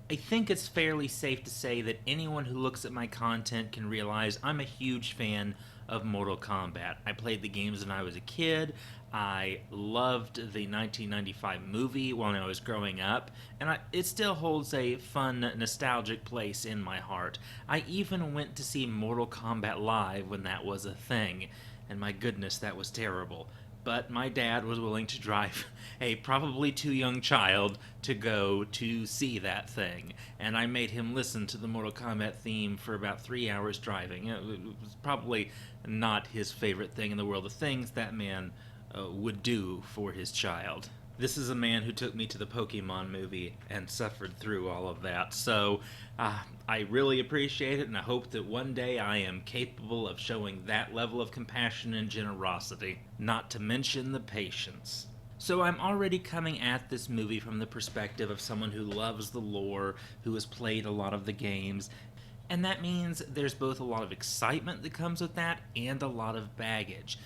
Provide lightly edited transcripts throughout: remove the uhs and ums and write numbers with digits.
I think it's fairly safe to say that anyone who looks at my content can realize I'm a huge fan of Mortal Kombat. I played the games when I was a kid. I loved the 1995 movie when I was growing up, and it still holds a fun, nostalgic place in my heart. I even went to see Mortal Kombat Live when that was a thing, and my goodness, that was terrible. But my dad was willing to drive a probably too young child to go to see that thing. And I made him listen to the Mortal Kombat theme for about 3 hours driving. It was probably not his favorite thing in the world of things that man would do for his child. This is a man who took me to the Pokemon movie and suffered through all of that. So I really appreciate it, and I hope that one day I am capable of showing that level of compassion and generosity, not to mention the patience. So I'm already coming at this movie from the perspective of someone who loves the lore, who has played a lot of the games, and that means there's both a lot of excitement that comes with that and a lot of baggage.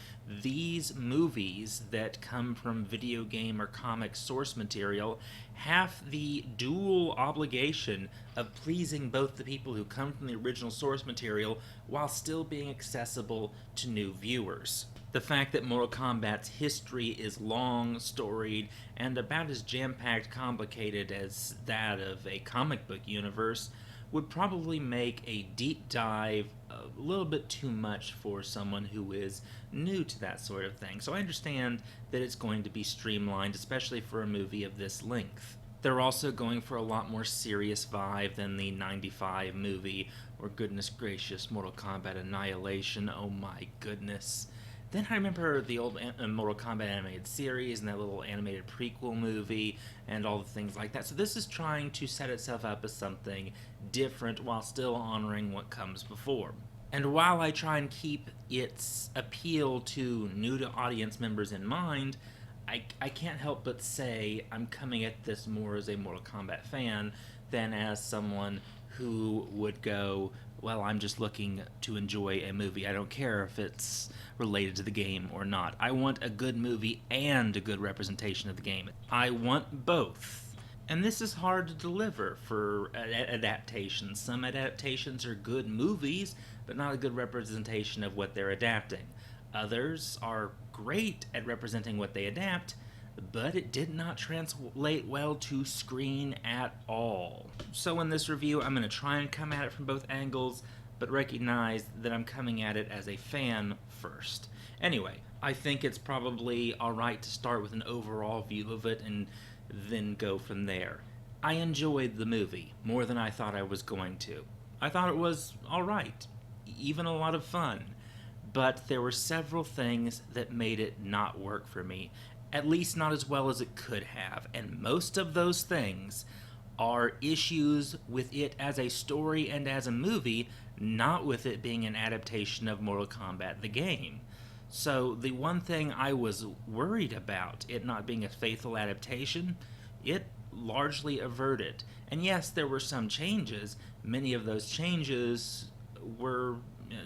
These movies that come from video game or comic source material have the dual obligation of pleasing both the people who come from the original source material while still being accessible to new viewers. The fact that Mortal Kombat's history is long, storied, and about as jam-packed complicated as that of a comic book universe would probably make a deep dive a little bit too much for someone who is new to that sort of thing. So I understand that it's going to be streamlined, especially for a movie of this length. They're also going for a lot more serious vibe than the 95 movie, or goodness gracious, Mortal Kombat Annihilation, oh my goodness. Then I remember the old Mortal Kombat animated series and that little animated prequel movie and all the things like that. So this is trying to set itself up as something different while still honoring what comes before. And while I try and keep its appeal to new to audience members in mind, I can't help but say I'm coming at this more as a Mortal Kombat fan than as someone who would go, well, I'm just looking to enjoy a movie. I don't care if it's related to the game or not. I want a good movie and a good representation of the game. I want both. And this is hard to deliver for adaptations. Some adaptations are good movies, but not a good representation of what they're adapting. Others are great at representing what they adapt, but it did not translate well to screen at all. So in this review, I'm going to try and come at it from both angles, but recognize that I'm coming at it as a fan first. Anyway, I think it's probably alright to start with an overall view of it and then go from there. I enjoyed the movie more than I thought I was going to. I thought it was alright, even a lot of fun, but there were several things that made it not work for me, at least not as well as it could have, and most of those things are issues with it as a story and as a movie, not with it being an adaptation of Mortal Kombat the game. So the one thing I was worried about, it not being a faithful adaptation, it largely averted. And yes, there were some changes. Many of those changes were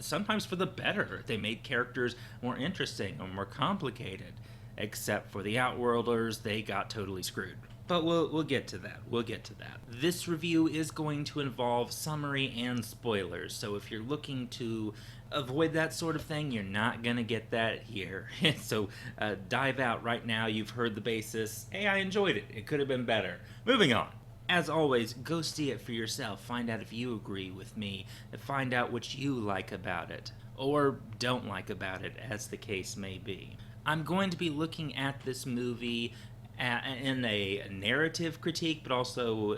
sometimes for the better. They made characters more interesting or more complicated. Except for the Outworlders, they got totally screwed. But we'll get to that. We'll get to that. This review is going to involve summary and spoilers, so if you're looking to avoid that sort of thing, you're not going to get that here. So dive out right now. You've heard the basis. Hey, I enjoyed it. It could have been better. Moving on. As always, go see it for yourself. Find out if you agree with me. Find out what you like about it. Or don't like about it, as the case may be. I'm going to be looking at this movie in a narrative critique, but also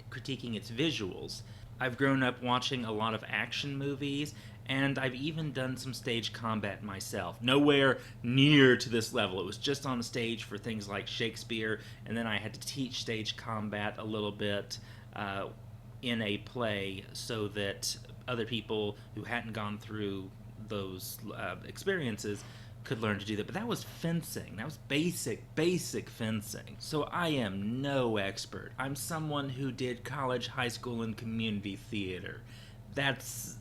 critiquing its visuals. I've grown up watching a lot of action movies, and I've even done some stage combat myself. Nowhere near to this level. It was just on the stage for things like Shakespeare, and then I had to teach stage combat a little bit in a play so that other people who hadn't gone through those experiences could learn to do that. But that was fencing. That was basic fencing. So I am no expert. I'm someone who did college, high school, and community theater. That's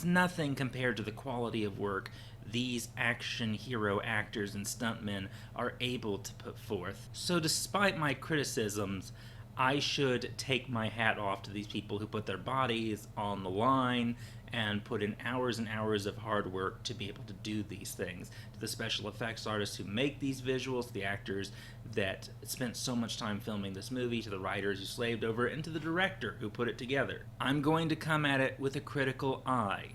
nothing compared to the quality of work these action hero actors and stuntmen are able to put forth. So despite my criticisms, I should take my hat off to these people who put their bodies on the line and put in hours and hours of hard work to be able to do these things. To the special effects artists who make these visuals, the actors that spent so much time filming this movie, to the writers who slaved over it, and to the director who put it together. I'm going to come at it with a critical eye.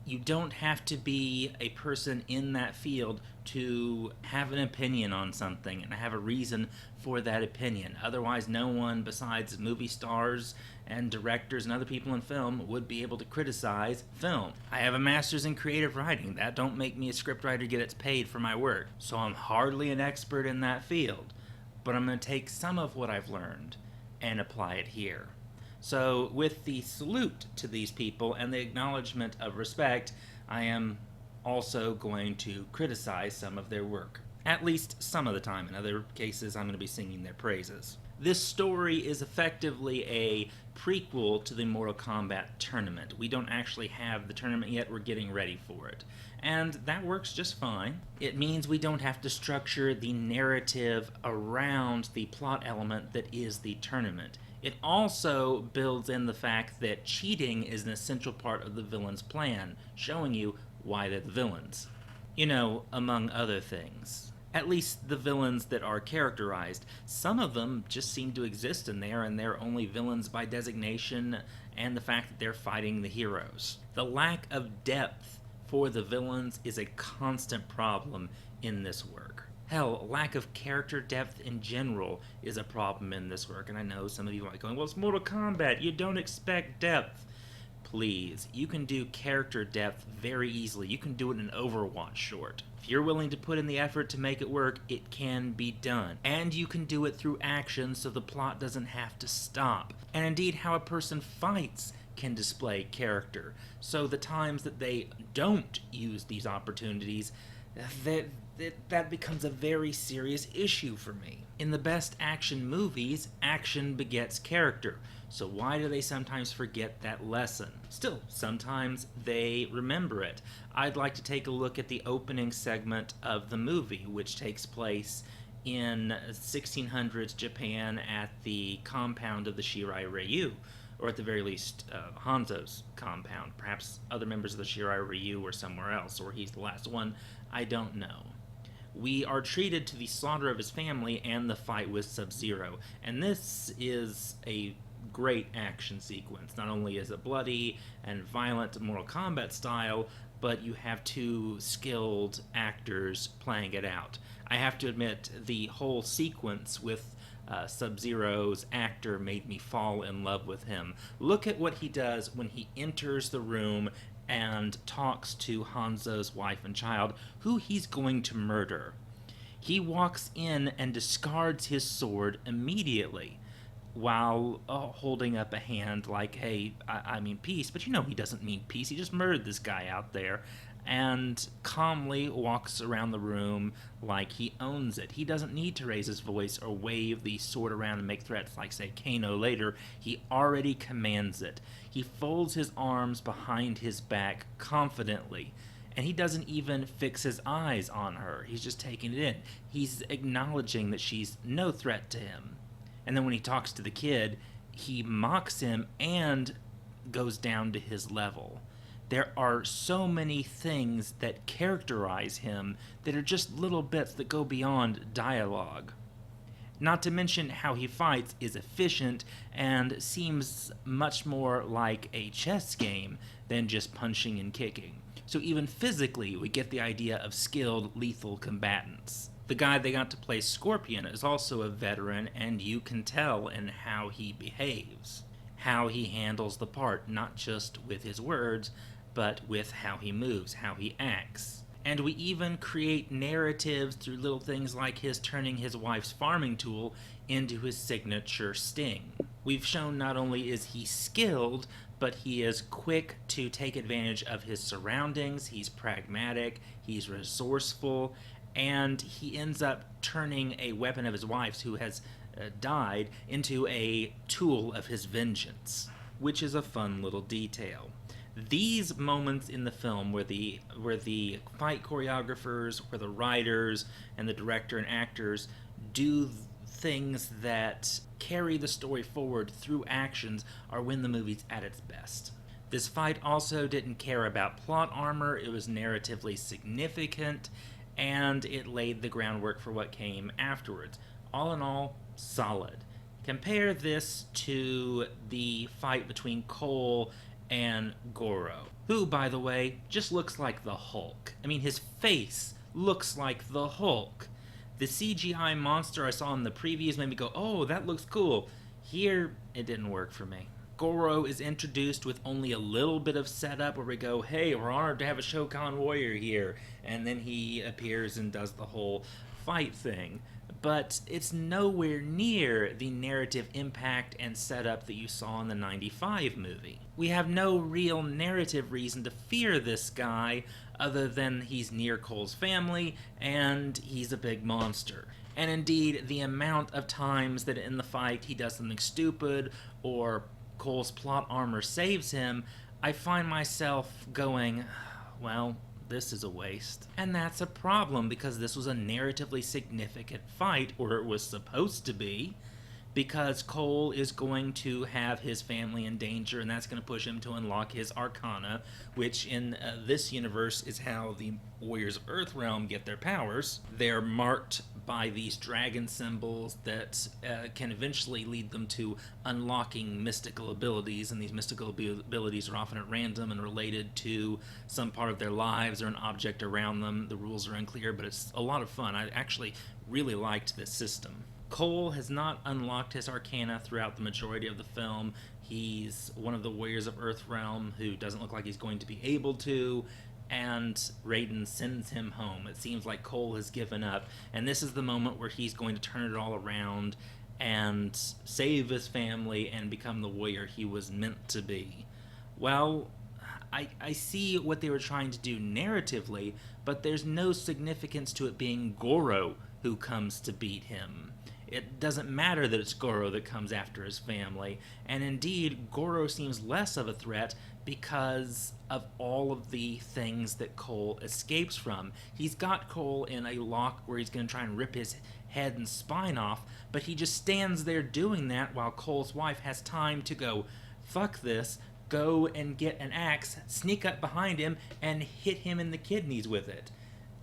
You don't have to be a person in that field to have an opinion on something and have a reason for that opinion. Otherwise, no one besides movie stars and directors and other people in film would be able to criticize film. I have a master's in creative writing. That don't make me a scriptwriter gets paid for my work. So I'm hardly an expert in that field. But I'm going to take some of what I've learned and apply it here. So with the salute to these people and the acknowledgement of respect, I am also going to criticize some of their work. At least some of the time. In other cases, I'm going to be singing their praises. This story is effectively a prequel to the Mortal Kombat tournament. We don't actually have the tournament yet, we're getting ready for it. And that works just fine. It means we don't have to structure the narrative around the plot element that is the tournament. It also builds in the fact that cheating is an essential part of the villain's plan, showing you why they're the villains. You know, among other things. At least the villains that are characterized. Some of them just seem to exist in there, and they're only villains by designation and the fact that they're fighting the heroes. The lack of depth for the villains is a constant problem in this work. Hell, lack of character depth in general is a problem in this work, and I know some of you might be going, well, it's Mortal Kombat, you don't expect depth. Please, you can do character depth very easily. You can do it in an Overwatch short. If you're willing to put in the effort to make it work, it can be done. And you can do it through action so the plot doesn't have to stop. And indeed, how a person fights can display character. So the times that they don't use these opportunities, that becomes a very serious issue for me. In the best action movies, action begets character. So why do they sometimes forget that lesson? Still, sometimes they remember it. I'd like to take a look at the opening segment of the movie, which takes place in 1600s Japan at the compound of the Shirai Ryu, or at the very least, Hanzo's compound. Perhaps other members of the Shirai Ryu were somewhere else, or he's the last one. I don't know. We are treated to the slaughter of his family and the fight with Sub-Zero, and this is a great action sequence. Not only is it bloody and violent Mortal Kombat style, but you have two skilled actors playing it out. I have to admit, the whole sequence with Sub-Zero's actor made me fall in love with him. Look at what he does when he enters the room and talks to Hanzo's wife and child, who he's going to murder. He walks in and discards his sword immediately, while holding up a hand like, hey, I mean peace, but you know he doesn't mean peace, he just murdered this guy out there, and calmly walks around the room like he owns it. He doesn't need to raise his voice or wave the sword around and make threats like, say, Kano later. He already commands it. He folds his arms behind his back confidently, and he doesn't even fix his eyes on her. He's just taking it in. He's acknowledging that she's no threat to him. And then when he talks to the kid, he mocks him and goes down to his level. There are so many things that characterize him that are just little bits that go beyond dialogue. Not to mention how he fights is efficient and seems much more like a chess game than just punching and kicking. So even physically, we get the idea of skilled, lethal combatants. The guy they got to play Scorpion is also a veteran, and you can tell in how he behaves, how he handles the part, not just with his words, but with how he moves, how he acts. And we even create narratives through little things like his turning his wife's farming tool into his signature sting. We've shown not only is he skilled, but he is quick to take advantage of his surroundings, he's pragmatic, he's resourceful, and he ends up turning a weapon of his wife's, who has died, into a tool of his vengeance, which is a fun little detail. These moments in the film where the fight choreographers, where the writers and the director and actors do things that carry the story forward through actions are when the movie's at its best. This fight also didn't care about plot armor, it was narratively significant, and it laid the groundwork for what came afterwards. All in all, solid. Compare this to the fight between Cole and Goro, who, by the way, just looks like the Hulk. I mean, his face looks like the Hulk. The CGI monster I saw in the previews made me go, oh, that looks cool. Here, it didn't work for me. Goro is introduced with only a little bit of setup where we go, hey, we're honored to have a Shokan warrior here. And then he appears and does the whole fight thing. But it's nowhere near the narrative impact and setup that you saw in the 95 movie. We have no real narrative reason to fear this guy other than he's near Cole's family and he's a big monster. And indeed, the amount of times that in the fight he does something stupid or Cole's plot armor saves him, I find myself going, well, this is a waste. And that's a problem because this was a narratively significant fight, or it was supposed to be, because Cole is going to have his family in danger, and that's going to push him to unlock his Arcana, which in this universe is how the Warriors of Earthrealm get their powers. They're marked by these dragon symbols that can eventually lead them to unlocking mystical abilities, and these mystical abilities are often at random and related to some part of their lives or an object around them. The rules are unclear, but it's a lot of fun. I actually really liked this system. Cole has not unlocked his Arcana throughout the majority of the film. He's one of the Warriors of Earthrealm who doesn't look like he's going to be able to, and Raiden sends him home. It seems like Cole has given up, and this is the moment where he's going to turn it all around and save his family and become the warrior he was meant to be. Well, I see what they were trying to do narratively, but there's no significance to it being Goro who comes to beat him. It doesn't matter that it's Goro that comes after his family, and indeed, Goro seems less of a threat because of all of the things that Cole escapes from. He's got Cole in a lock where he's going to try and rip his head and spine off, but he just stands there doing that while Cole's wife has time to go, fuck this, go and get an axe, sneak up behind him, and hit him in the kidneys with it.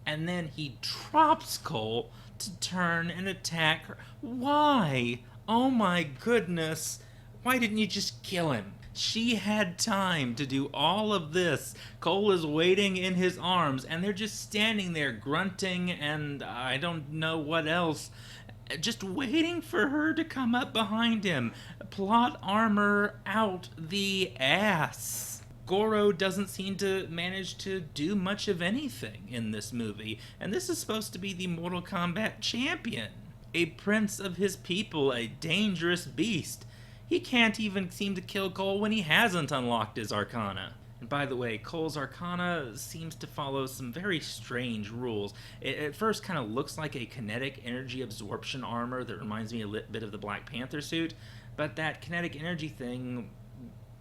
And then he drops Cole to turn and attack her. Why? Oh my goodness. Why didn't you just kill him? She had time to do all of this. Cole is waiting in his arms, and they're just standing there grunting and I don't know what else, just waiting for her to come up behind him. Plot armor out the ass. Goro doesn't seem to manage to do much of anything in this movie, and this is supposed to be the Mortal Kombat champion. A prince of his people, a dangerous beast. He can't even seem to kill Cole when he hasn't unlocked his Arcana. And by the way, Cole's Arcana seems to follow some very strange rules. It at first kind of looks like a kinetic energy absorption armor that reminds me a bit of the Black Panther suit, but that kinetic energy thing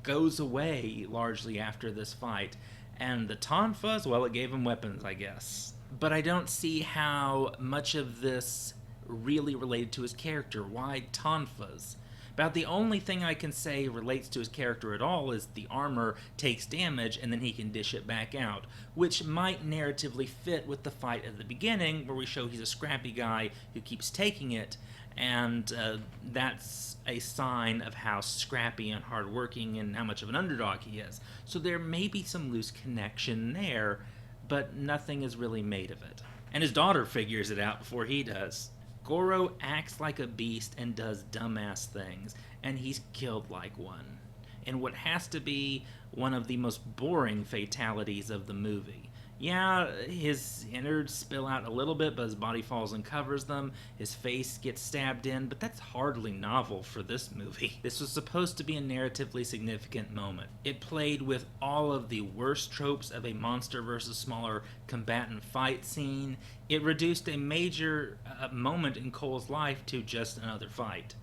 goes away largely after this fight. And the Tonfas, well, it gave him weapons, I guess. But I don't see how much of this really related to his character. Why Tonfas? About the only thing I can say relates to his character at all is the armor takes damage and then he can dish it back out, which might narratively fit with the fight at the beginning where we show he's a scrappy guy who keeps taking it, and that's a sign of how scrappy and hardworking and how much of an underdog he is. So there may be some loose connection there, but nothing is really made of it. And his daughter figures it out before he does. Goro acts like a beast and does dumbass things, and he's killed like one. In what has to be one of the most boring fatalities of the movie. Yeah, his innards spill out a little bit, but his body falls and covers them. His face gets stabbed in, but that's hardly novel for this movie. This was supposed to be a narratively significant moment. It played with all of the worst tropes of a monster versus smaller combatant fight scene. It reduced a major moment in Cole's life to just another fight.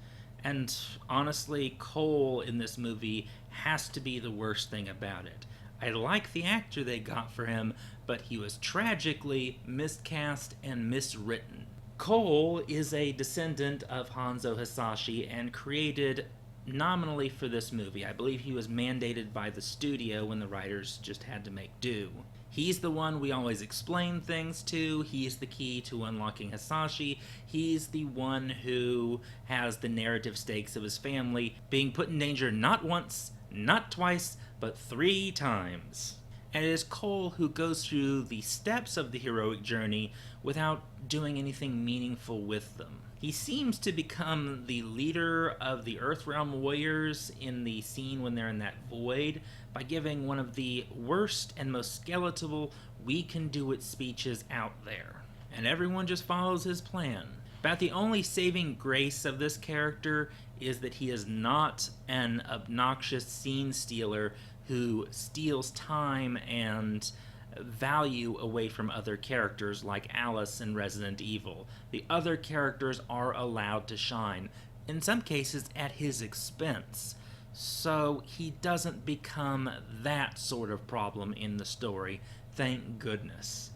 And honestly, Cole in this movie has to be the worst thing about it. I like the actor they got for him, but he was tragically miscast and miswritten. Cole is a descendant of Hanzo Hasashi and created nominally for this movie. I believe he was mandated by the studio when the writers just had to make do. He's the one we always explain things to. He's the key to unlocking Hasashi. He's the one who has the narrative stakes of his family being put in danger not once, not twice, but 3 times. And it is Cole who goes through the steps of the heroic journey without doing anything meaningful with them. He seems to become the leader of the Earthrealm warriors in the scene when they're in that void by giving one of the worst and most skeletal "we can do it" speeches out there. And everyone just follows his plan. About the only saving grace of this character is that he is not an obnoxious scene stealer who steals time and value away from other characters like Alice in Resident Evil. The other characters are allowed to shine, in some cases at his expense. So he doesn't become that sort of problem in the story, thank goodness.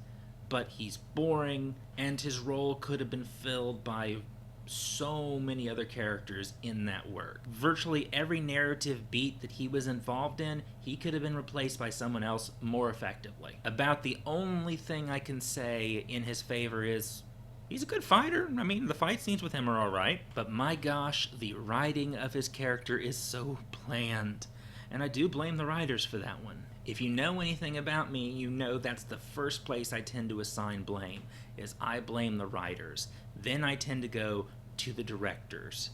But he's boring, and his role could have been filled by so many other characters in that work. Virtually every narrative beat that he was involved in, he could have been replaced by someone else more effectively. About the only thing I can say in his favor is he's a good fighter. I mean, the fight scenes with him are alright, but my gosh, the writing of his character is so bland. And I do blame the writers for that one. If you know anything about me, you know that's the first place I tend to assign blame, is I blame the writers. Then I tend to go to the directors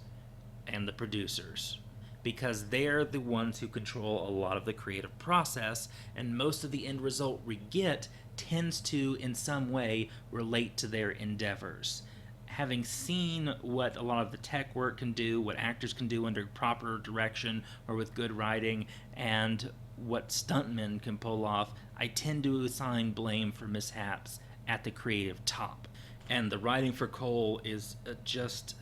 and the producers, because they're the ones who control a lot of the creative process, and most of the end result we get tends to, in some way, relate to their endeavors. Having seen what a lot of the tech work can do, what actors can do under proper direction or with good writing, and what stuntmen can pull off, I tend to assign blame for mishaps at the creative top. And the writing for Cole is just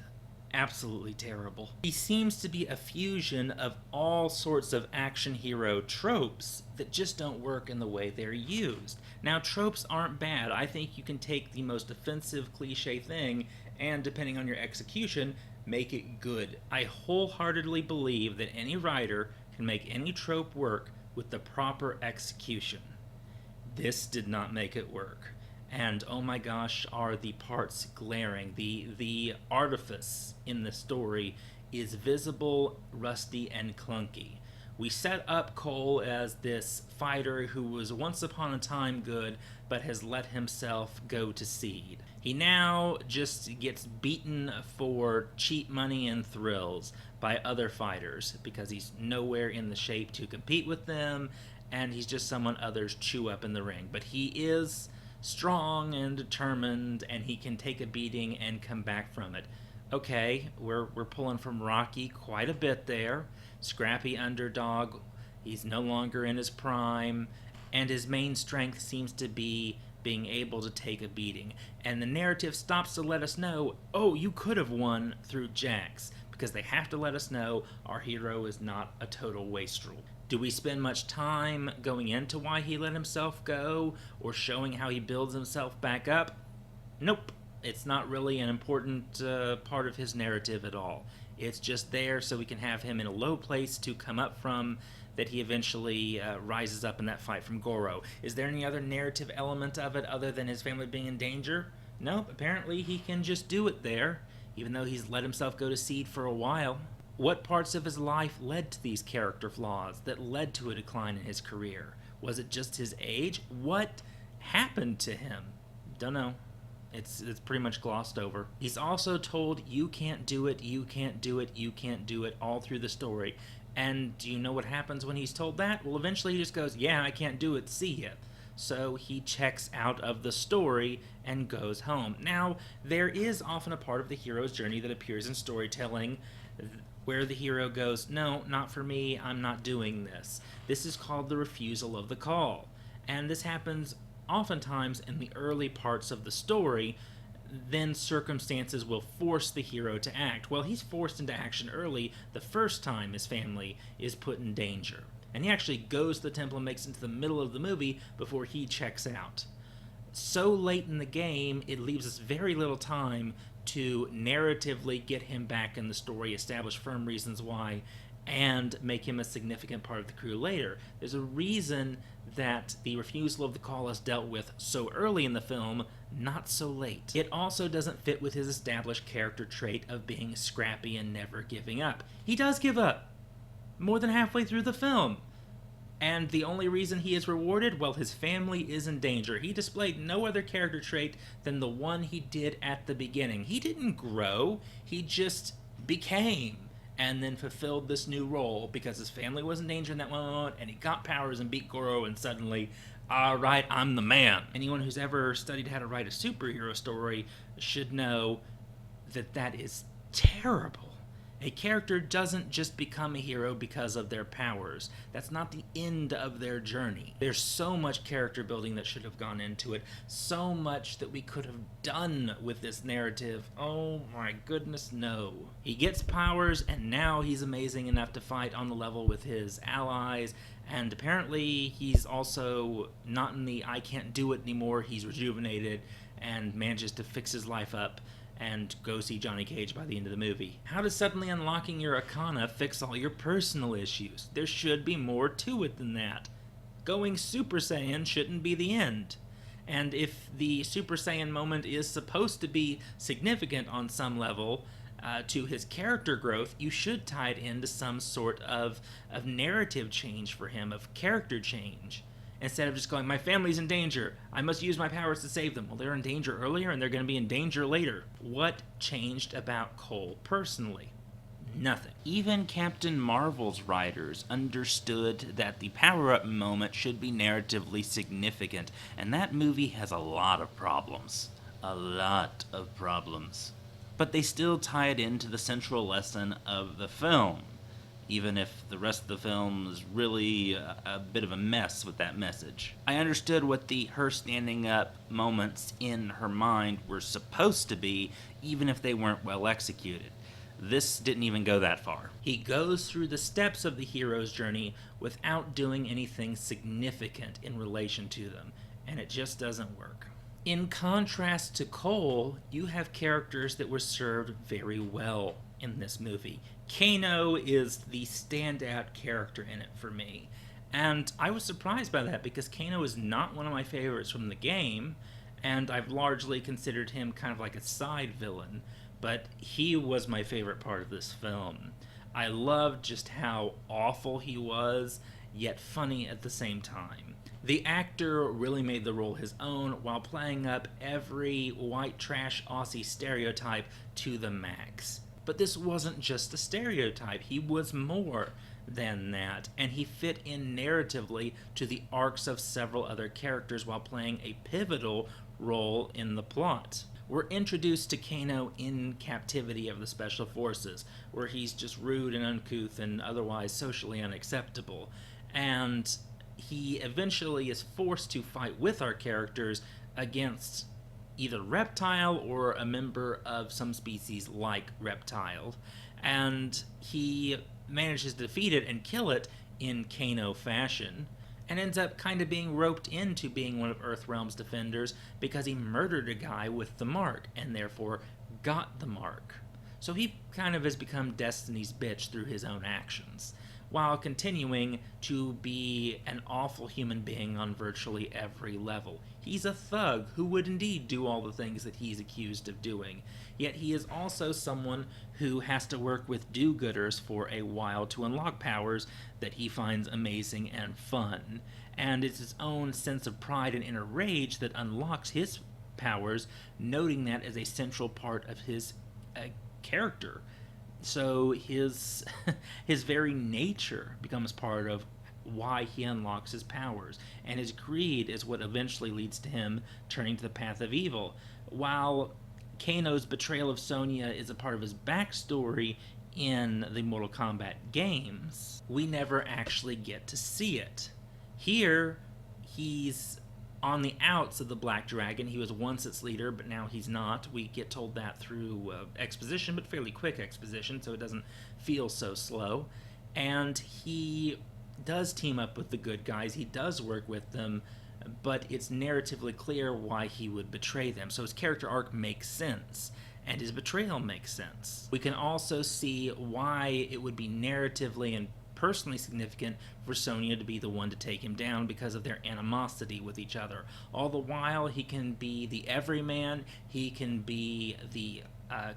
absolutely terrible. He seems to be a fusion of all sorts of action hero tropes that just don't work in the way they're used. Now, tropes aren't bad. I think you can take the most offensive cliche thing and, depending on your execution, make it good. I wholeheartedly believe that any writer can make any trope work with the proper execution. This did not make it work. And oh my gosh, are the parts glaring. The artifice in the story is visible, rusty, and clunky. We set up Cole as this fighter who was once upon a time good, but has let himself go to seed. He now just gets beaten for cheap money and thrills by other fighters because he's nowhere in the shape to compete with them, and he's just someone others chew up in the ring. But he is strong and determined, and he can take a beating and come back from it. Okay, we're pulling from Rocky quite a bit there. Scrappy underdog, he's no longer in his prime, and his main strength seems to be being able to take a beating. And the narrative stops to let us know, oh, you could have won through Jax, because they have to let us know our hero is not a total wastrel. Do we spend much time going into why he let himself go, or showing how he builds himself back up? Nope. It's not really an important part of his narrative at all. It's just there so we can have him in a low place to come up from, that he eventually rises up in that fight from Goro. Is there any other narrative element of it other than his family being in danger? Nope. Apparently he can just do it there, even though he's let himself go to seed for a while. What parts of his life led to these character flaws that led to a decline in his career? Was it just his age? What happened to him? Don't know. It's pretty much glossed over. He's also told, you can't do it, you can't do it, you can't do it, all through the story. And do you know what happens when he's told that? Well, eventually he just goes, yeah, I can't do it, see ya. So he checks out of the story and goes home. Now, there is often a part of the hero's journey that appears in storytelling where the hero goes, no, not for me, I'm not doing this. This is called the refusal of the call. And this happens oftentimes in the early parts of the story. Then circumstances will force the hero to act. Well, he's forced into action early the first time his family is put in danger. And he actually goes to the temple and makes it into the middle of the movie before he checks out. so late in the game, it leaves us very little time to narratively get him back in the story, establish firm reasons why, and make him a significant part of the crew later. There's a reason that the refusal of the call is dealt with so early in the film, not so late. It also doesn't fit with his established character trait of being scrappy and never giving up. He does give up, more than halfway through the film. And the only reason he is rewarded, well, his family is in danger. He displayed no other character trait than the one he did at the beginning. He didn't grow, he just became, and then fulfilled this new role because his family was in danger in that moment, and he got powers and beat Goro, and suddenly, all right, I'm the man. Anyone who's ever studied how to write a superhero story should know that that is terrible. A character doesn't just become a hero because of their powers. That's not the end of their journey. There's so much character building that should have gone into it, so much that we could have done with this narrative. Oh my goodness, no. He gets powers, and now he's amazing enough to fight on the level with his allies, and apparently he's also not in the I can't do it anymore. He's rejuvenated and manages to fix his life up and go see Johnny Cage by the end of the movie. How does suddenly unlocking your Arcana fix all your personal issues? There should be more to it than that. Going Super Saiyan shouldn't be the end. And if the Super Saiyan moment is supposed to be significant on some level to his character growth, you should tie it into some sort of narrative change for him, of character change. Instead of just going, my family's in danger, I must use my powers to save them. Well, they're in danger earlier, and they're going to be in danger later. What changed about Cole personally? Nothing. Even Captain Marvel's writers understood that the power-up moment should be narratively significant, and that movie has a lot of problems. A lot of problems. But they still tie it into the central lesson of the film, even if the rest of the film is really a bit of a mess with that message. I understood what the her standing up moments in her mind were supposed to be, even if they weren't well executed. This didn't even go that far. He goes through the steps of the hero's journey without doing anything significant in relation to them, and it just doesn't work. In contrast to Cole, you have characters that were served very well in this movie. Kano is the standout character in it for me, and I was surprised by that because Kano is not one of my favorites from the game, and I've largely considered him kind of like a side villain, but he was my favorite part of this film. I loved just how awful he was, yet funny at the same time. The actor really made the role his own while playing up every white trash Aussie stereotype to the max. But this wasn't just a stereotype, he was more than that, and he fit in narratively to the arcs of several other characters while playing a pivotal role in the plot. We're introduced to Kano in Captivity of the Special Forces, where he's just rude and uncouth and otherwise socially unacceptable, and he eventually is forced to fight with our characters against either Reptile or a member of some species like Reptile, and he manages to defeat it and kill it in Kano fashion, and ends up kind of being roped into being one of Earthrealm's defenders because he murdered a guy with the mark, and therefore got the mark. So he kind of has become Destiny's bitch through his own actions, while continuing to be an awful human being on virtually every level. He's a thug who would indeed do all the things that he's accused of doing, yet he is also someone who has to work with do-gooders for a while to unlock powers that he finds amazing and fun, and it's his own sense of pride and inner rage that unlocks his powers, noting that as a central part of his character. So his very nature becomes part of why he unlocks his powers, and his greed is what eventually leads to him turning to the path of evil. While Kano's betrayal of Sonya is a part of his backstory in the Mortal Kombat games, we never actually get to see it. Here, he's on the outs of the Black Dragon. He was once its leader, but now he's not. We get told that through exposition, but fairly quick exposition, so it doesn't feel so slow. And he does team up with the good guys. He does work with them, but it's narratively clear why he would betray them. So his character arc makes sense, and his betrayal makes sense. We can also see why it would be narratively and personally significant for Sonya to be the one to take him down because of their animosity with each other. All the while, he can be the everyman, he can be the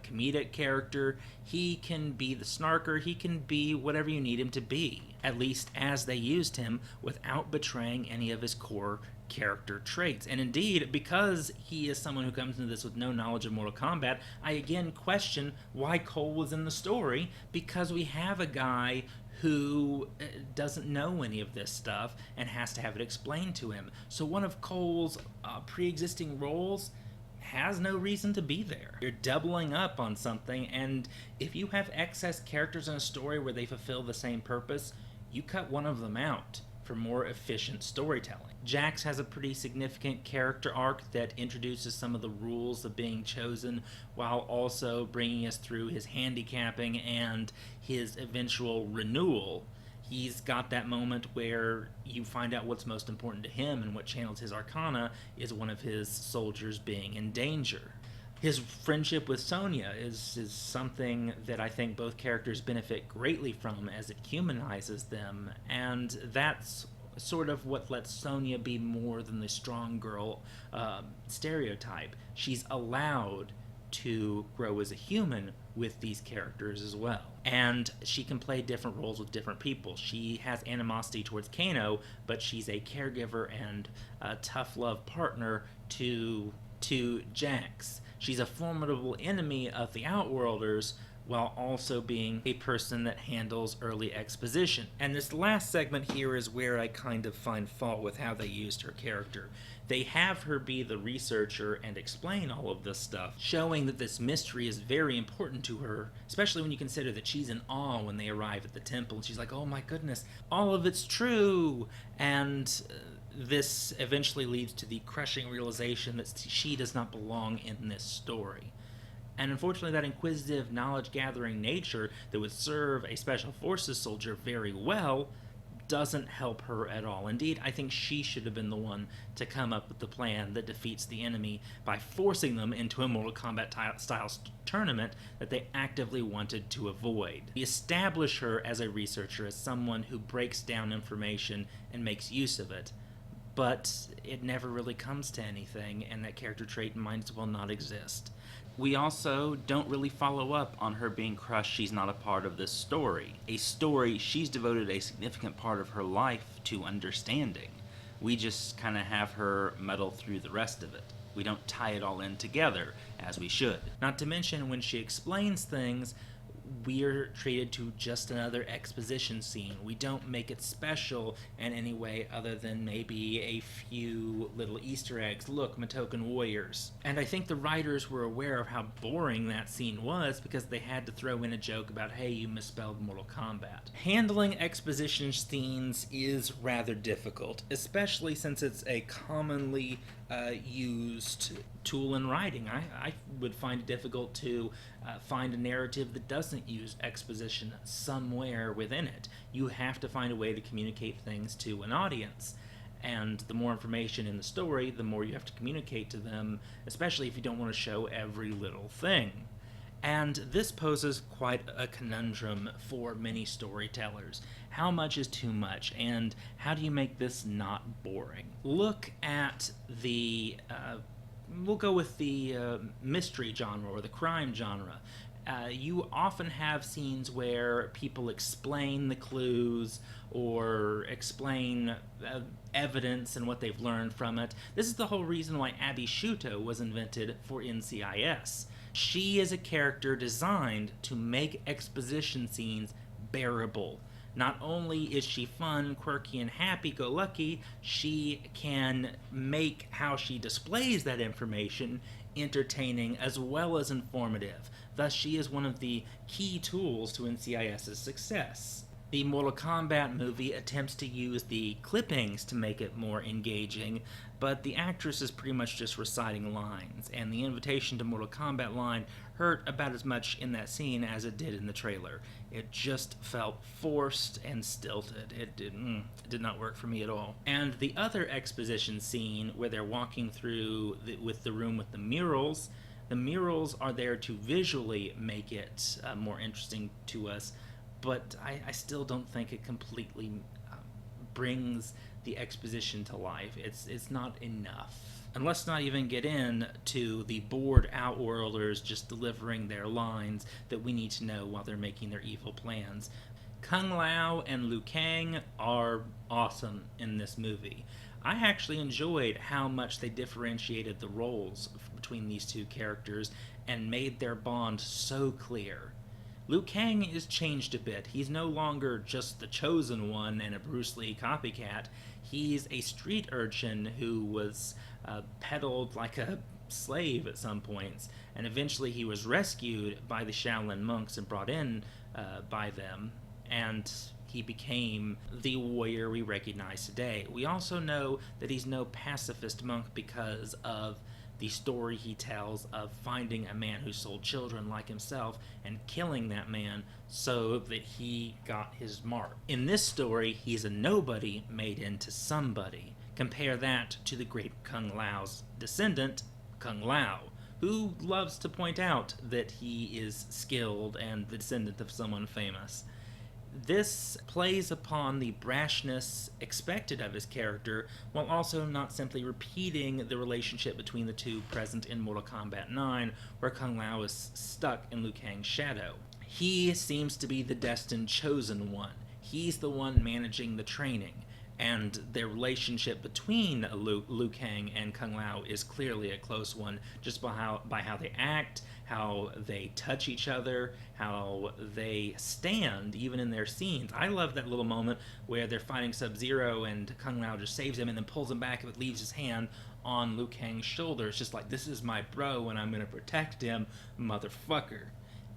comedic character, he can be the snarker, he can be whatever you need him to be, at least as they used him, without betraying any of his core character traits. And indeed, because he is someone who comes into this with no knowledge of Mortal Kombat, I again question why Cole was in the story, because we have a guy who doesn't know any of this stuff and has to have it explained to him. So one of Cole's pre-existing roles has no reason to be there. You're doubling up on something, and if you have excess characters in a story where they fulfill the same purpose, you cut one of them out for more efficient storytelling. Jax has a pretty significant character arc that introduces some of the rules of being chosen while also bringing us through his handicapping and his eventual renewal. He's got that moment where you find out what's most important to him, and what channels his arcana is one of his soldiers being in danger. His friendship with Sonya is something that I think both characters benefit greatly from, as it humanizes them, and that's sort of what lets Sonya be more than the strong girl stereotype. She's allowed to grow as a human with these characters as well. And she can play different roles with different people. She has animosity towards Kano, but she's a caregiver and a tough love partner to Jax. She's a formidable enemy of the Outworlders, while also being a person that handles early exposition. And this last segment here is where I kind of find fault with how they used her character. They have her be the researcher and explain all of this stuff, showing that this mystery is very important to her, especially when you consider that she's in awe when they arrive at the temple, and she's like, oh my goodness, all of it's true! And this eventually leads to the crushing realization that she does not belong in this story. And unfortunately, that inquisitive, knowledge-gathering nature that would serve a Special Forces soldier very well doesn't help her at all. Indeed, I think she should have been the one to come up with the plan that defeats the enemy by forcing them into a Mortal Kombat-style tournament that they actively wanted to avoid. We establish her as a researcher, as someone who breaks down information and makes use of it, but it never really comes to anything, and that character trait might as well not exist. We also don't really follow up on her being crushed she's not a part of this story. A story she's devoted a significant part of her life to understanding. We just kind of have her muddle through the rest of it. We don't tie it all in together, as we should. Not to mention, when she explains things, we're treated to just another exposition scene. We don't make it special in any way other than maybe a few little Easter eggs. Look, Matokan warriors. And I think the writers were aware of how boring that scene was, because they had to throw in a joke about, hey, you misspelled Mortal Kombat. Handling exposition scenes is rather difficult, especially since it's a commonly used tool in writing. I would find it difficult to find a narrative that doesn't use exposition somewhere within it. You have to find a way to communicate things to an audience. And the more information in the story, the more you have to communicate to them, especially if you don't want to show every little thing. And this poses quite a conundrum for many storytellers. How much is too much, and how do you make this not boring? Look at the, we'll go with the mystery genre or the crime genre. You often have scenes where people explain the clues or explain evidence and what they've learned from it. This is the whole reason why Abby Shuto was invented for NCIS. She is a character designed to make exposition scenes bearable. Not only is she fun, quirky, and happy-go-lucky, she can make how she displays that information entertaining as well as informative. Thus, she is one of the key tools to NCIS's success. The Mortal Kombat movie attempts to use the clippings to make it more engaging, but the actress is pretty much just reciting lines, and the invitation to Mortal Kombat line hurt about as much in that scene as it did in the trailer. It just felt forced and stilted. It did not work for me at all. And the other exposition scene where they're walking through the room with the murals are there to visually make it more interesting to us, but I still don't think it completely brings the exposition to life. It's not enough. And let's not even get into the bored Outworlders just delivering their lines that we need to know while they're making their evil plans. Kung Lao and Liu Kang are awesome in this movie. I actually enjoyed how much they differentiated the roles between these two characters and made their bond so clear. Liu Kang is changed a bit. He's no longer just the chosen one and a Bruce Lee copycat. He's a street urchin who was peddled like a slave at some points, and eventually he was rescued by the Shaolin monks and brought in by them, and he became the warrior we recognize today. We also know that he's no pacifist monk because of the story he tells of finding a man who sold children like himself and killing that man so that he got his mark. In this story, he's a nobody made into somebody. Compare that to the great Kung Lao's descendant, Kung Lao, who loves to point out that he is skilled and the descendant of someone famous. This plays upon the brashness expected of his character, while also not simply repeating the relationship between the two present in Mortal Kombat 9, where Kung Lao is stuck in Liu Kang's shadow. He seems to be the destined chosen one. He's the one managing the training, and their relationship between Liu Kang and Kung Lao is clearly a close one, just by how they act, how they touch each other, how they stand, even in their scenes. I love that little moment where they're fighting Sub-Zero and Kung Lao just saves him and then pulls him back and leaves his hand on Liu Kang's shoulder. It's just like, this is my bro and I'm going to protect him, motherfucker.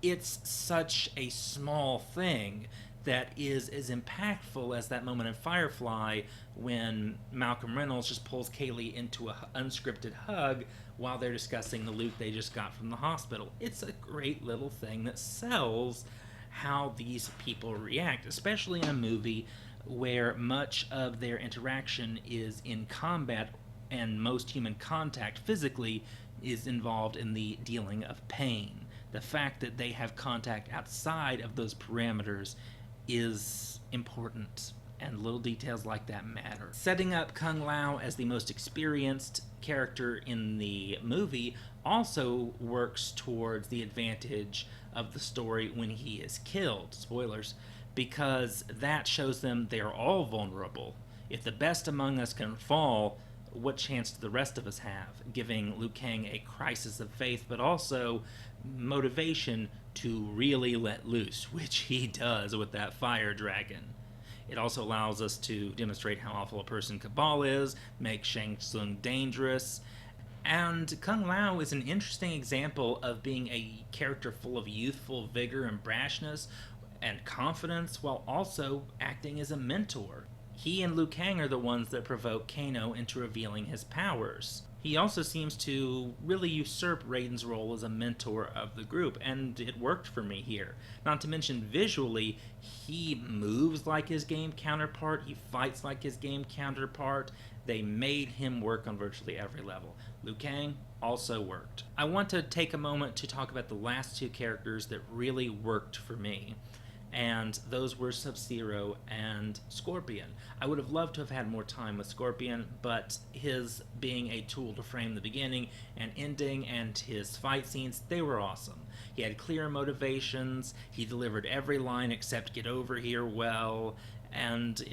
It's such a small thing that is as impactful as that moment in Firefly when Malcolm Reynolds just pulls Kaylee into an unscripted hug while they're discussing the loot they just got from the hospital. It's a great little thing that sells how these people react, especially in a movie where much of their interaction is in combat and most human contact physically is involved in the dealing of pain. The fact that they have contact outside of those parameters is important, and little details like that matter. Setting up Kung Lao as the most experienced character in the movie also works towards the advantage of the story when he is killed. Spoilers. Because that shows them they are all vulnerable. If the best among us can fall, what chance do the rest of us have? Giving Liu Kang a crisis of faith, but also motivation to really let loose, which he does with that fire dragon. It also allows us to demonstrate how awful a person Cabal is, make Shang Tsung dangerous, and Kung Lao is an interesting example of being a character full of youthful vigor and brashness and confidence, while also acting as a mentor. He and Liu Kang are the ones that provoke Kano into revealing his powers. He also seems to really usurp Raiden's role as a mentor of the group, and it worked for me here. Not to mention visually, he moves like his game counterpart, he fights like his game counterpart. They made him work on virtually every level. Liu Kang also worked. I want to take a moment to talk about the last two characters that really worked for me, and those were Sub-Zero and Scorpion. I would have loved to have had more time with Scorpion, but his being a tool to frame the beginning and ending and his fight scenes, they were awesome. He had clear motivations, he delivered every line except "get over here" well, and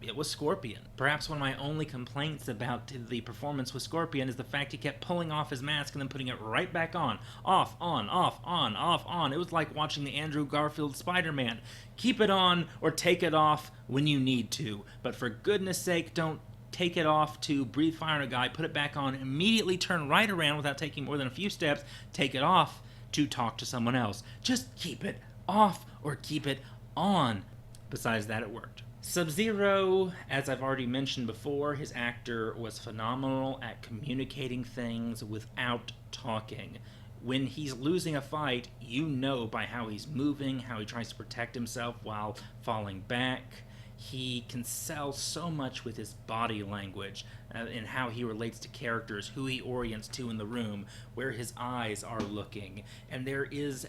it was Scorpion. Perhaps one of my only complaints about the performance with Scorpion is the fact he kept pulling off his mask and then putting it right back on. Off, on, off, on, off, on. It was like watching the Andrew Garfield Spider-Man. Keep it on or take it off when you need to. But for goodness sake, don't take it off to breathe fire on a guy, put it back on, immediately turn right around without taking more than a few steps, take it off to talk to someone else. Just keep it off or keep it on. besides that, it worked. Sub-Zero, as I've already mentioned before, his actor was phenomenal at communicating things without talking. When he's losing a fight, you know by how he's moving, how he tries to protect himself while falling back. He can sell so much with his body language and how he relates to characters, who he orients to in the room, where his eyes are looking. And there is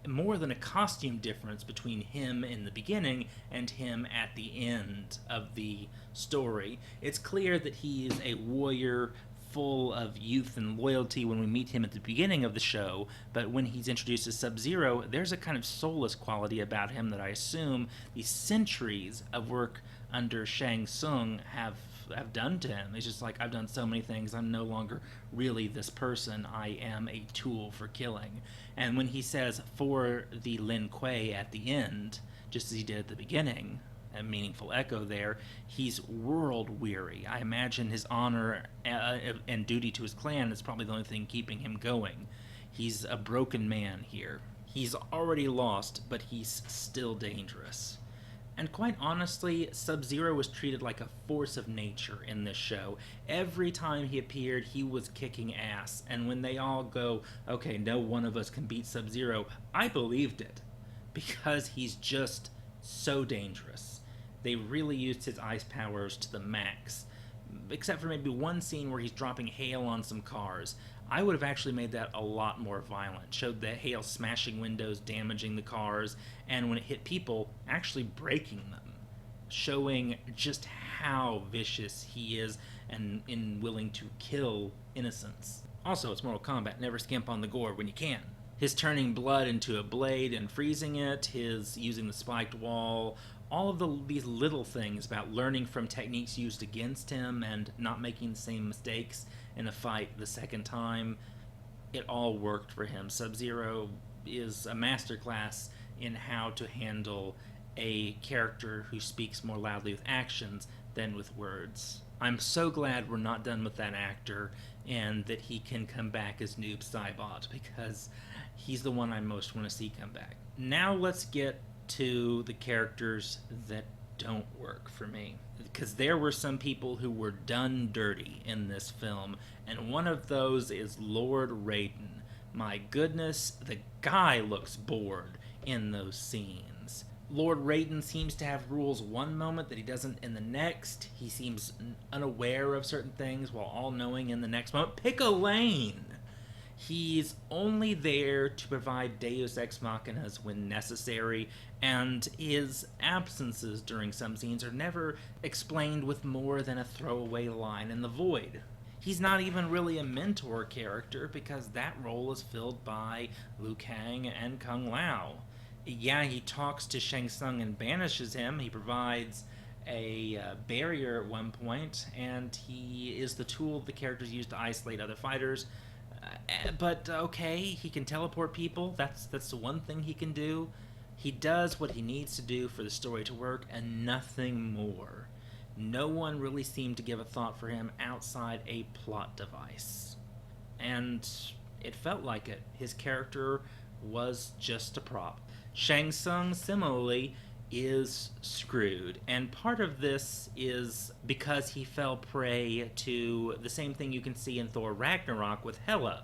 more than a costume difference between him in the beginning and him at the end of the story. It's clear that he is a warrior full of youth and loyalty when we meet him at the beginning of the show, but when he's introduced as Sub-Zero, there's a kind of soulless quality about him that I assume the centuries of work under Shang Tsung have done to him. It's just like, I've done so many things, I'm no longer really this person, I am a tool for killing. And when he says, for the Lin Kuei at the end, just as he did at the beginning, a meaningful echo there, he's world weary. I imagine his honor and duty to his clan is probably the only thing keeping him going. He's a broken man here. He's already lost, but he's still dangerous. And quite honestly, Sub-Zero was treated like a force of nature in this show. Every time he appeared, he was kicking ass. And when they all go, okay, no one of us can beat Sub-Zero, I believed it. Because he's just so dangerous. They really used his ice powers to the max. Except for maybe one scene where he's dropping hail on some cars. I would have actually made that a lot more violent. Showed the hail smashing windows, damaging the cars, and when it hit people, actually breaking them. Showing just how vicious he is and willing to kill innocents. Also, it's Mortal Kombat. Never skimp on the gore when you can. His turning blood into a blade and freezing it, his using the spiked wall, all of these little things about learning from techniques used against him and not making the same mistakes in a fight the second time, it all worked for him. Sub-Zero is a masterclass in how to handle a character who speaks more loudly with actions than with words. I'm so glad we're not done with that actor and that he can come back as Noob Saibot, because he's the one I most want to see come back. Now let's get to the characters that don't work for me, because there were some people who were done dirty in this film, and one of those is Lord Raiden. My goodness, the guy looks bored in those scenes. Lord Raiden seems to have rules one moment that he doesn't in the next. He seems unaware of certain things while all-knowing in the next moment. Pick a lane! He's only there to provide deus ex machinas when necessary, and his absences during some scenes are never explained with more than a throwaway line in the void. He's not even really a mentor character, because that role is filled by Liu Kang and Kung Lao. Yeah, he talks to Shang Tsung and banishes him. He provides a barrier at one point, and he is the tool the characters use to isolate other fighters. But okay, he can teleport people. That's the one thing he can do. He does what he needs to do for the story to work, and nothing more. No one really seemed to give a thought for him outside a plot device. And it felt like it. His character was just a prop. Shang Tsung, similarly, is screwed, and part of this is because he fell prey to the same thing you can see in Thor Ragnarok with Hela.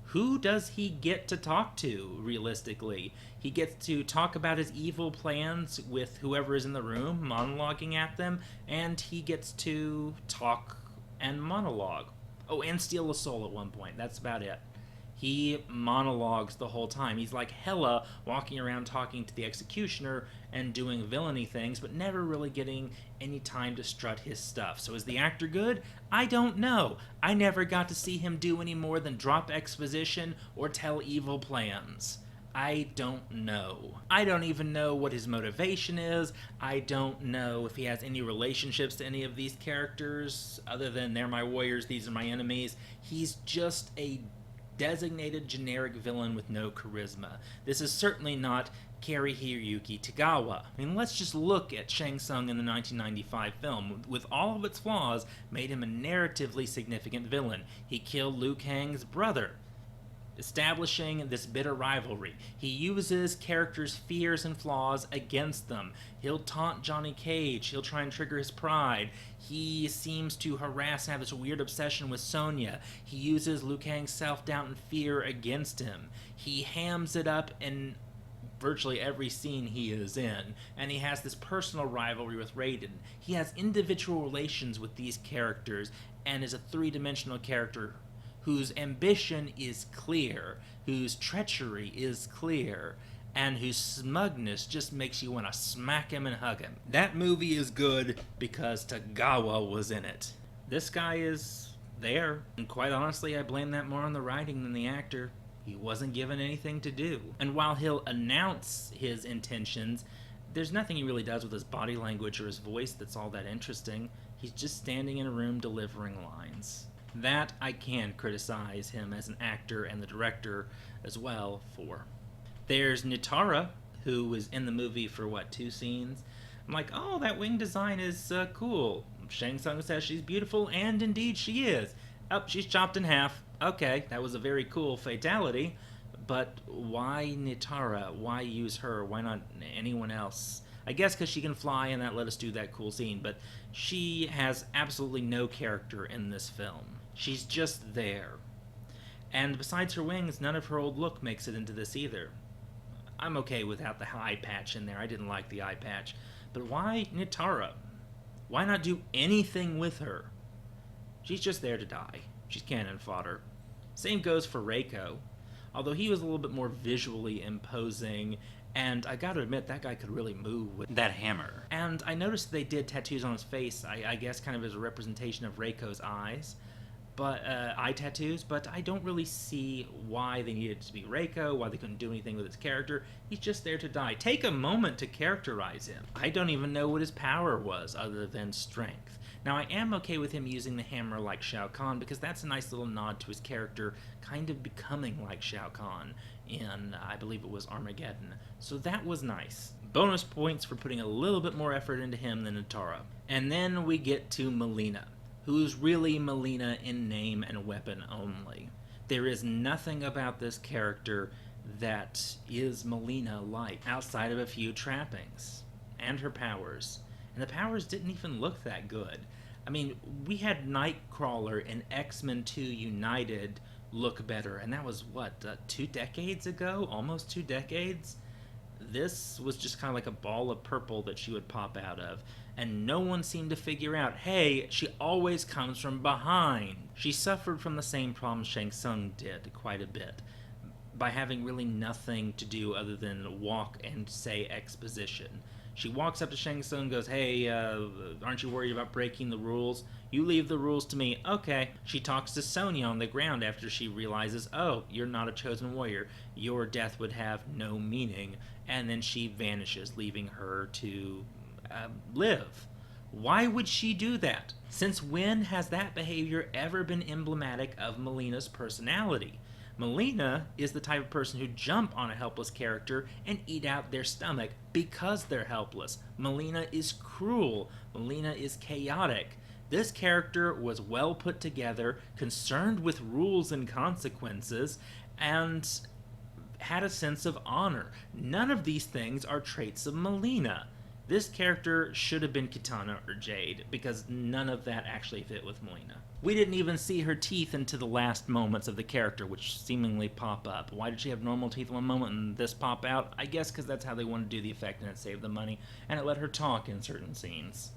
Who does he get to talk to, realistically? He gets to talk about his evil plans with whoever is in the room, monologuing at them, and he gets to talk and monologue. Oh, and steal a soul at one point. That's about it. He monologues the whole time. He's like Hela, walking around talking to the executioner and doing villainy things, but never really getting any time to strut his stuff. So is the actor good? I don't know. I never got to see him do any more than drop exposition or tell evil plans. I don't know. I don't even know what his motivation is. I don't know if he has any relationships to any of these characters, other than they're my warriors, these are my enemies. He's just a designated generic villain with no charisma. This is certainly not Hiroyuki Tagawa. I mean, let's just look at Shang Tsung in the 1995 film. With all of its flaws, made him a narratively significant villain. He killed Liu Kang's brother. establishing this bitter rivalry. He uses characters' fears and flaws against them. He'll taunt Johnny Cage. He'll try and trigger his pride. He seems to harass and have this weird obsession with Sonya. He uses Liu Kang's self-doubt and fear against him. He hams it up in virtually every scene he is in, and he has this personal rivalry with Raiden. He has individual relations with these characters and is a three-dimensional character whose ambition is clear, whose treachery is clear, and whose smugness just makes you want to smack him and hug him. That movie is good because Tagawa was in it. This guy is there, and quite honestly, I blame that more on the writing than the actor. He wasn't given anything to do. And while he'll announce his intentions, there's nothing he really does with his body language or his voice that's all that interesting. He's just standing in a room delivering lines. That I can criticize him as an actor and the director as well for. There's Nitara, who was in the movie for, 2 scenes? I'm like, oh, that wing design is cool. Shang Tsung says she's beautiful, and indeed she is. Oh, she's chopped in half. Okay, that was a very cool fatality, but why Nitara? Why use her? Why not anyone else? I guess because she can fly and that let us do that cool scene, but she has absolutely no character in this film. She's just there. And besides her wings, none of her old look makes it into this either. I'm okay without the eye patch in there. I didn't like the eye patch. But why Nitara? Why not do anything with her? She's just there to die. She's cannon fodder. Same goes for Reiko. Although he was a little bit more visually imposing, and I gotta admit, that guy could really move with that hammer. And I noticed they did tattoos on his face, I guess kind of as a representation of Reiko's eyes. But eye tattoos, but I don't really see why they needed to be Reiko, why they couldn't do anything with his character. He's just there to die. Take a moment to characterize him. I don't even know what his power was other than strength. Now, I am okay with him using the hammer like Shao Kahn because that's a nice little nod to his character kind of becoming like Shao Kahn in, I believe it was Armageddon. So that was nice. Bonus points for putting a little bit more effort into him than Nitara. And then we get to Molina, who's really Molina in name and weapon only. There is nothing about this character that is Molina-like, outside of a few trappings, and her powers. And the powers didn't even look that good. I mean, we had Nightcrawler in X-Men 2 United look better, and that was, 2 decades ago? Almost 2 decades? This was just kind of like a ball of purple that she would pop out of. And no one seemed to figure out, hey, she always comes from behind. She suffered from the same problems Shang Tsung did quite a bit, by having really nothing to do other than walk and say exposition. She walks up to Shang Tsung and goes, hey, aren't you worried about breaking the rules? You leave the rules to me. Okay. She talks to Sonya on the ground after she realizes, oh, you're not a chosen warrior. Your death would have no meaning. And then she vanishes, leaving her to live. Why would she do that? Since when has that behavior ever been emblematic of Molina's personality? Molina is the type of person who jump on a helpless character and eat out their stomach because they're helpless. Molina is cruel. Molina is chaotic. This character was well put together, concerned with rules and consequences, and had a sense of honor. None of these things are traits of Molina. This character should have been Kitana or Jade, because none of that actually fit with Molina. We didn't even see her teeth into the last moments of the character, which seemingly pop up. Why did she have normal teeth one moment and this pop out? I guess because that's how they wanted to do the effect and it saved them money, and it let her talk in certain scenes.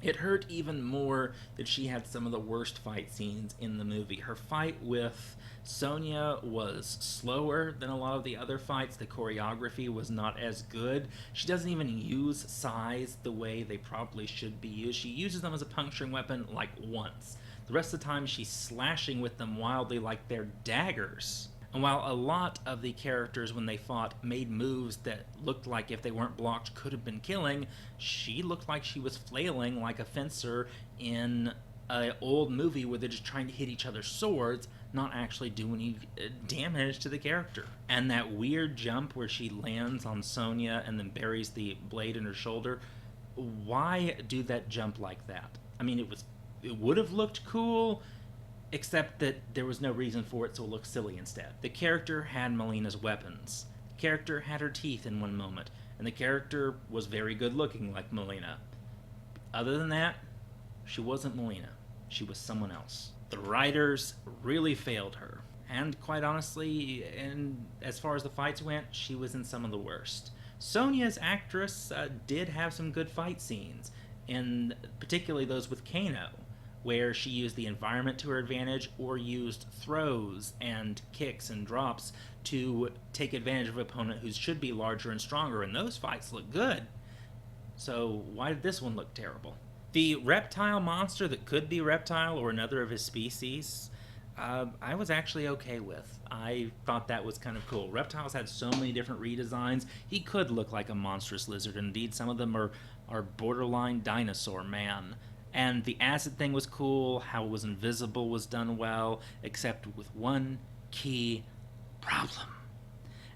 It hurt even more that she had some of the worst fight scenes in the movie. Her fight with Sonya was slower than a lot of the other fights. The choreography was not as good. She doesn't even use sais the way they probably should be used. She uses them as a puncturing weapon like once. The rest of the time she's slashing with them wildly like they're daggers. And while a lot of the characters, when they fought, made moves that looked like if they weren't blocked could have been killing, she looked like she was flailing like a fencer in an old movie where they're just trying to hit each other's swords, not actually do any damage to the character. And that weird jump where she lands on Sonya and then buries the blade in her shoulder, why do that jump like that? I mean, it would have looked cool except that there was no reason for it, so it looked silly instead. The character had Molina's weapons. The character had her teeth in one moment, and the character was very good looking like Molina. Other than that, she wasn't Molina. She was someone else. The writers really failed her. And quite honestly, as far as the fights went, she was in some of the worst. Sonya's actress did have some good fight scenes, and particularly those with Kano, where she used the environment to her advantage or used throws and kicks and drops to take advantage of an opponent who should be larger and stronger, and those fights look good. So why did this one look terrible? The reptile monster that could be Reptile or another of his species, I was actually okay with. I thought that was kind of cool. Reptiles had so many different redesigns. He could look like a monstrous lizard. Indeed, some of them are borderline dinosaur man. And the acid thing was cool. How it was invisible was done well, except with one key problem.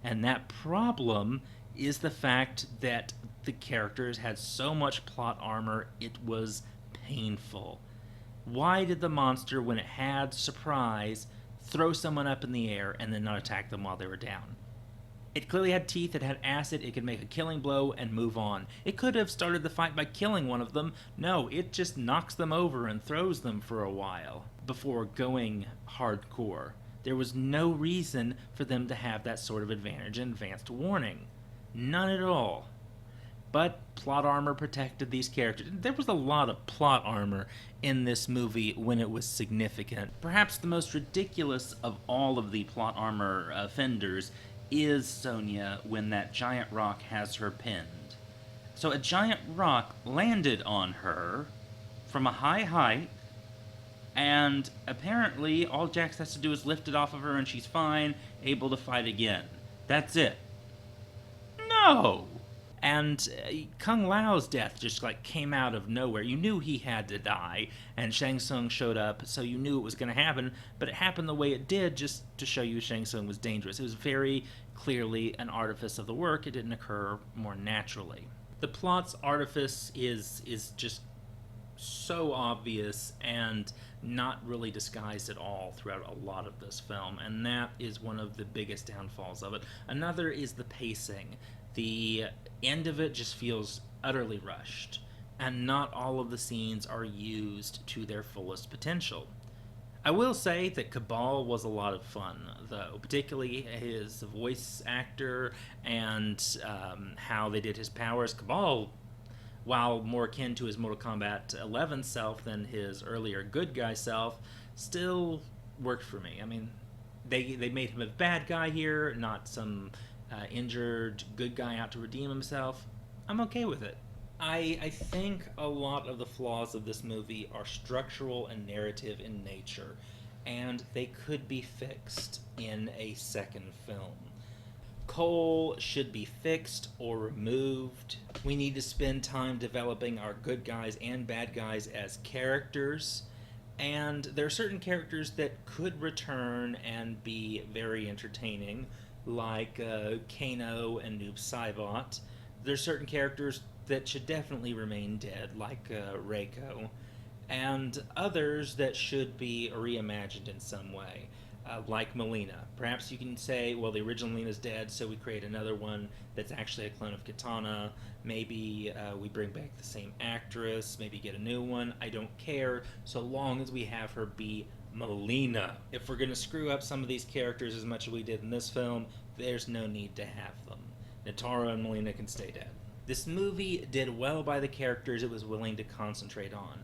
And that problem is the fact that the characters had so much plot armor, it was painful. Why did the monster, when it had surprise, throw someone up in the air and then not attack them while they were down? It clearly had teeth, it had acid, it could make a killing blow and move on. It could have started the fight by killing one of them. No, it just knocks them over and throws them for a while before going hardcore. There was no reason for them to have that sort of advantage in advanced warning. None at all. But plot armor protected these characters. There was a lot of plot armor in this movie when it was significant. Perhaps the most ridiculous of all of the plot armor offenders is Sonya when that giant rock has her pinned. So a giant rock landed on her from a high height, and apparently all Jax has to do is lift it off of her and she's fine, able to fight again. That's it. No! And Kung Lao's death just came out of nowhere. You knew he had to die, and Shang Tsung showed up, so you knew it was going to happen, but it happened the way it did just to show you Shang Tsung was dangerous. It was very clearly an artifice of the work. It didn't occur more naturally. The plot's artifice is just so obvious and not really disguised at all throughout a lot of this film, and that is one of the biggest downfalls of it. Another is the pacing. The end of it just feels utterly rushed, and not all of the scenes are used to their fullest potential. I will say that Cabal was a lot of fun, though, particularly his voice actor and how they did his powers. Cabal, while more akin to his Mortal Kombat 11 self than his earlier good guy self, still worked for me. I mean, they made him a bad guy here, not some injured good guy out to redeem himself. I'm okay with it. I think a lot of the flaws of this movie are structural and narrative in nature, and they could be fixed in a second film. Cole should be fixed or removed. We need to spend time developing our good guys and bad guys as characters, and there are certain characters that could return and be very entertaining, like Kano and Noob Saibot. There's certain characters that should definitely remain dead, like Reiko, and others that should be reimagined in some way, like Molina. Perhaps you can say, well, the original Molina's dead, so we create another one that's actually a clone of Kitana. Maybe we bring back the same actress, maybe get a new one. I don't care, so long as we have her be Molina. If we're going to screw up some of these characters as much as we did in this film, there's no need to have them. Nitara and Molina can stay dead. This movie did well by the characters it was willing to concentrate on,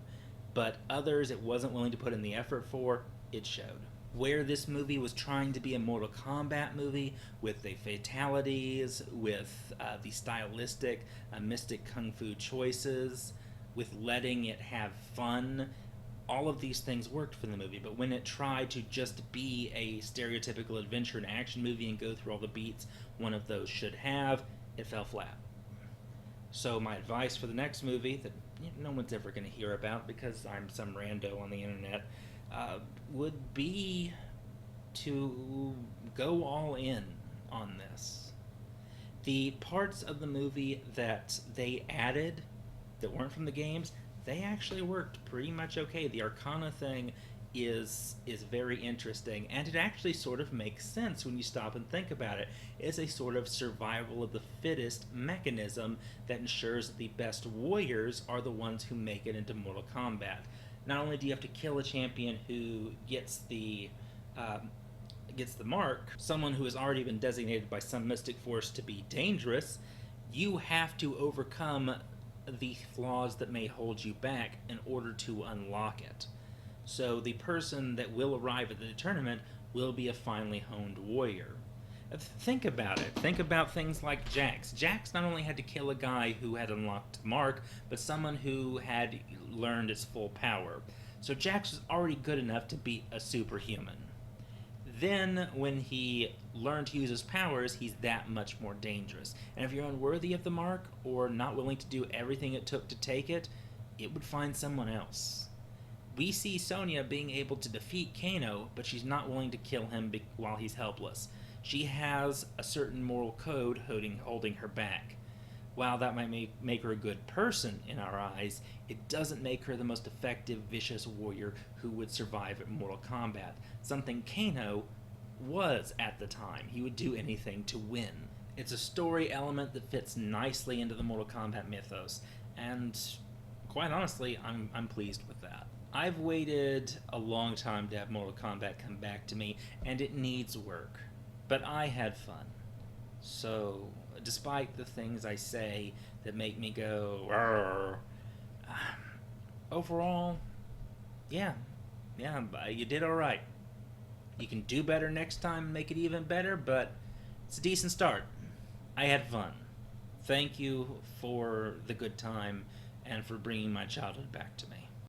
but others it wasn't willing to put in the effort for, it showed. Where this movie was trying to be a Mortal Kombat movie, with the fatalities, with the stylistic, mystic kung fu choices, with letting it have fun, all of these things worked for the movie, but when it tried to just be a stereotypical adventure and action movie and go through all the beats one of those should have, it fell flat. So my advice for the next movie, that no one's ever going to hear about because I'm some rando on the internet, would be to go all in on this. The parts of the movie that they added that weren't from the games, they actually worked pretty much okay. The Arcana thing is very interesting, and it actually sort of makes sense when you stop and think about it. It's a sort of survival of the fittest mechanism that ensures that the best warriors are the ones who make it into Mortal Kombat. Not only do you have to kill a champion who gets the mark, someone who has already been designated by some mystic force to be dangerous, you have to overcome the flaws that may hold you back in order to unlock it. So the person that will arrive at the tournament will be a finely honed warrior. Think about it. Think about things like Jax. Jax not only had to kill a guy who had unlocked Mark, but someone who had learned its full power. So Jax was already good enough to beat a superhuman. Then, when he learned to use his powers, he's that much more dangerous. And if you're unworthy of the mark, or not willing to do everything it took to take it, it would find someone else. We see Sonya being able to defeat Kano, but she's not willing to kill him while he's helpless. She has a certain moral code holding her back. While that might make her a good person in our eyes, it doesn't make her the most effective, vicious warrior who would survive at Mortal Kombat. Something Kano was at the time. He would do anything to win. It's a story element that fits nicely into the Mortal Kombat mythos, and quite honestly, I'm pleased with that. I've waited a long time to have Mortal Kombat come back to me, and it needs work. But I had fun. So, despite the things I say that make me go, "Arr," overall, yeah, you did alright. You can do better next time and make it even better, but it's a decent start. I had fun. Thank you for the good time and for bringing my childhood back to me.